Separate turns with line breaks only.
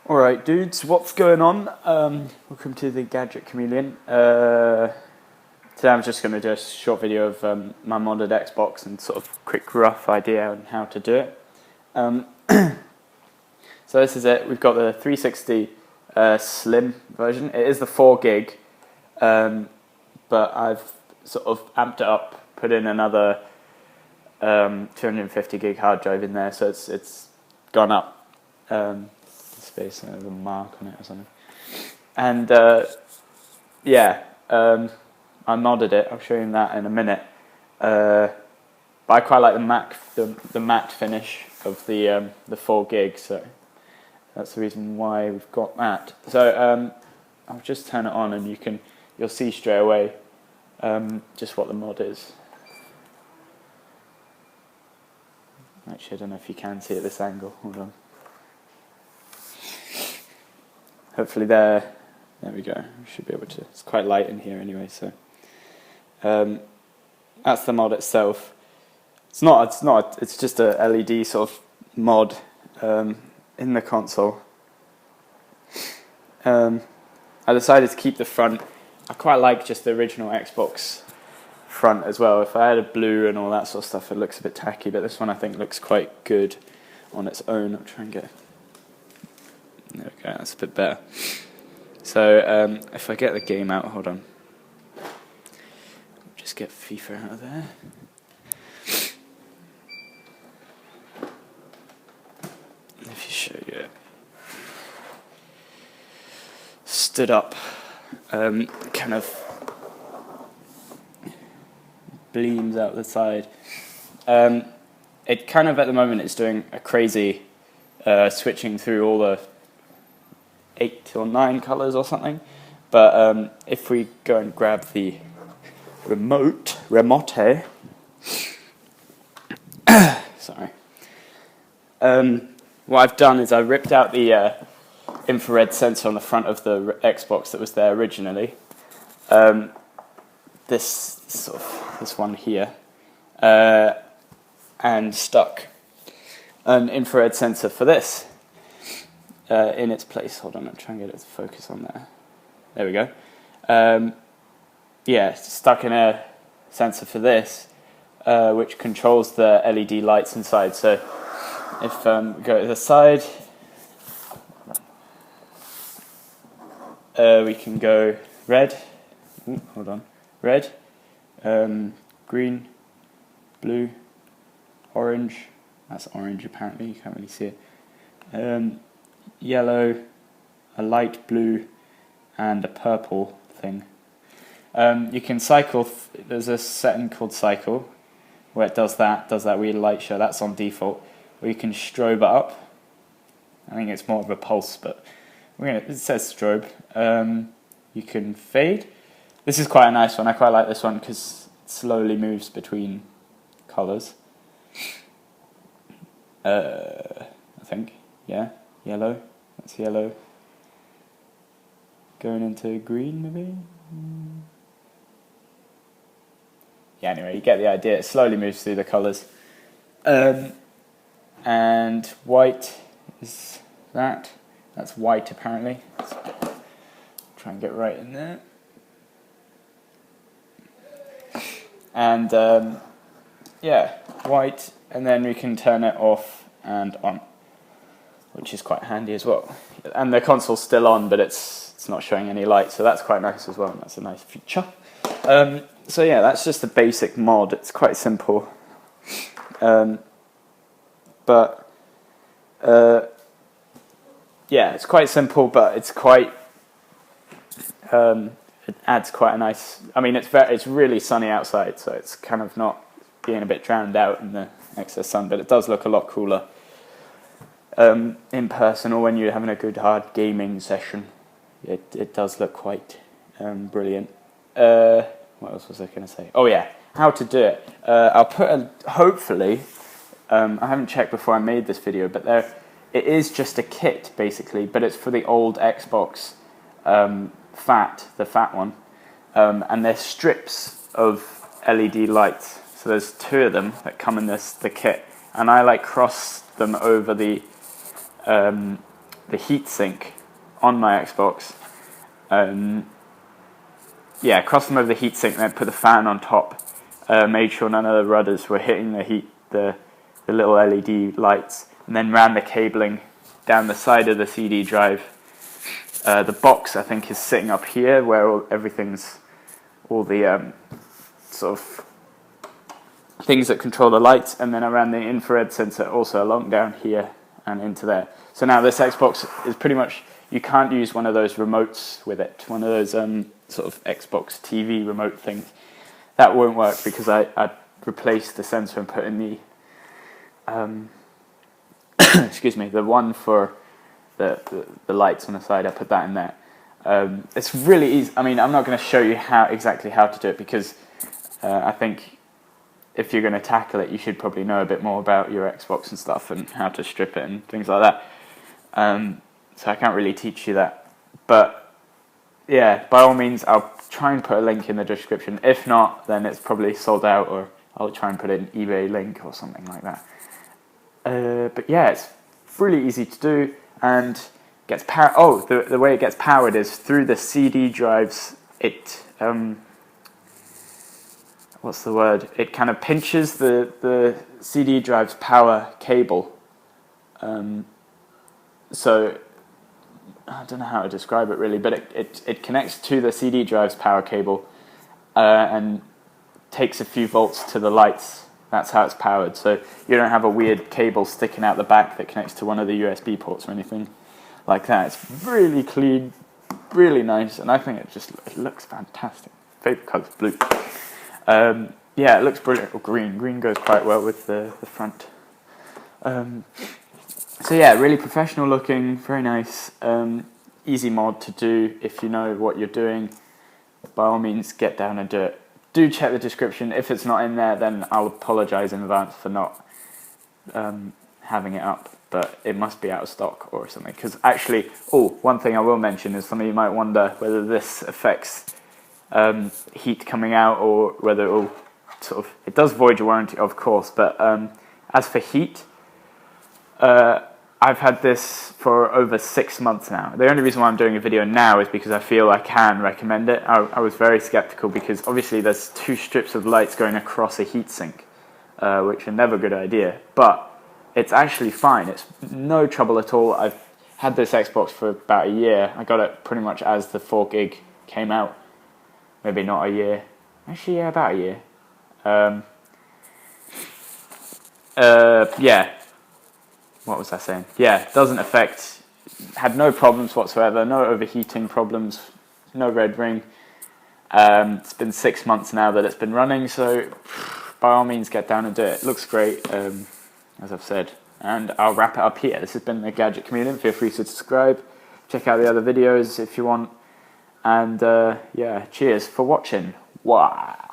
Alright dudes, what's going on? Welcome to the Gadget Chameleon. Today I'm just going to do a short video of my modded Xbox and sort of quick rough idea on how to do it. So this is it, we've got the 360 Slim version. It is the 4 gig, but I've sort of amped it up, put in another 250 gig hard drive in there, so it's gone up. Space, there's a mark on it or something. And I modded it. I'll show you that in a minute. But I quite like the matte finish of the 4 gig, so that's the reason why we've got that. So I'll just turn it on, and you'll see straight away just what the mod is. Actually, I don't know if you can see at this angle. Hold on. Hopefully there we go. We should be able to. It's quite light in here anyway, so that's the mod itself. It's just a LED sort of mod in the console. I decided to keep the front. I quite like just the original Xbox front as well. If I had a blue and all that sort of stuff, it looks a bit tacky, but this one I think looks quite good on its own. I'll try and get. There we go, that's a bit better. So if I get the game out, hold on. Just get FIFA out of there. If you show you it. Stood up, kind of gleams out the side. It kind of at the moment is doing a crazy switching through all the 8 or 9 colours or something, but if we go and grab the remote, sorry, what I've done is I ripped out the infrared sensor on the front of the Xbox that was there originally, this one here, and stuck an infrared sensor for this in its place. Hold on, I'm trying to get it to focus on there. There we go. Stuck in a sensor for this, which controls the LED lights inside. So if we go to the side, we can go red. Ooh, hold on, red, green, blue, orange. That's orange apparently. You can't really see it. Yellow, a light blue, and a purple thing. You can cycle. There's a setting called cycle where it does that weird light show. That's on default. Or you can strobe it up. I think it's more of a pulse, but it says strobe. You can fade. This is quite a nice one. I quite like this one because it slowly moves between colours. I think, yeah, yellow. That's yellow. Going into green, maybe? Yeah, anyway, you get the idea. It slowly moves through the colours. And white is that. That's white, apparently. Let's try and get right in there. And, white. And then we can turn it off and on, which is quite handy as well. And the console's still on, but it's not showing any light, so that's quite nice as well, and that's a nice feature. So yeah, that's just a basic mod. It's quite simple. It's quite simple, but it's quite... it adds quite a nice... I mean, it's really sunny outside, so it's kind of not being a bit drowned out in the excess sun, but it does look a lot cooler in person, or when you're having a good hard gaming session. It does look quite brilliant. What else was I going to say? Oh yeah, how to do it. I'll put hopefully, I haven't checked before I made this video, but it is just a kit basically, but it's for the old Xbox the fat one, and there's strips of LED lights. So there's 2 of them that come in the kit, and I cross them over the the heatsink on my Xbox. Crossed them over the heatsink, then put the fan on top. Made sure none of the rudders were hitting the little LED lights, and then ran the cabling down the side of the CD drive. The box, I think, is sitting up here where all the sort of things that control the lights, and then I ran the infrared sensor also along down here and into there. So now this Xbox is pretty much, you can't use one of those remotes with it, one of those sort of Xbox TV remote things. That won't work because I replaced the sensor and put in the excuse me, the one for the lights on the side. I put that in there. It's really easy. I mean, I'm not going to show you exactly how to do it because I think if you're going to tackle it, you should probably know a bit more about your Xbox and stuff and how to strip it and things like that. So I can't really teach you that. But yeah, by all means, I'll try and put a link in the description. If not, then it's probably sold out, or I'll try and put an eBay link or something like that. But yeah, it's really easy to do and gets power. Oh, the way it gets powered is through the CD drives. What's the word? It kind of pinches the CD drive's power cable. So I don't know how to describe it really, but it connects to the CD drive's power cable and takes a few volts to the lights. That's how it's powered. So you don't have a weird cable sticking out the back that connects to one of the USB ports or anything like that. It's really clean, really nice, and I think it looks fantastic. Favorite colour is blue. Yeah, it looks brilliant. Or green. Green goes quite well with the front. So yeah, really professional looking, very nice. Easy mod to do if you know what you're doing. By all means, get down and do it. Do check the description. If it's not in there, then I'll apologise in advance for not having it up. But it must be out of stock or something. Because actually, one thing I will mention is some of you might wonder whether this affects heat coming out, or whether it'll it does void your warranty, of course. But as for heat, I've had this for over 6 months now. The only reason why I'm doing a video now is because I feel I can recommend it. I was very skeptical because obviously there's 2 strips of lights going across a heatsink, which are never a good idea. But it's actually fine. It's no trouble at all. I've had this Xbox for about a year. I got it pretty much as the 4 gig came out. Maybe not a year. Actually, yeah, about a year. Yeah. What was I saying? Yeah, doesn't affect, had no problems whatsoever, no overheating problems, no red ring. It's been 6 months now that it's been running, so by all means get down and do it. It looks great, as I've said. And I'll wrap it up here. This has been the Gadget Chameleon. Feel free to subscribe, check out the other videos if you want. And yeah, cheers for watching. Wow.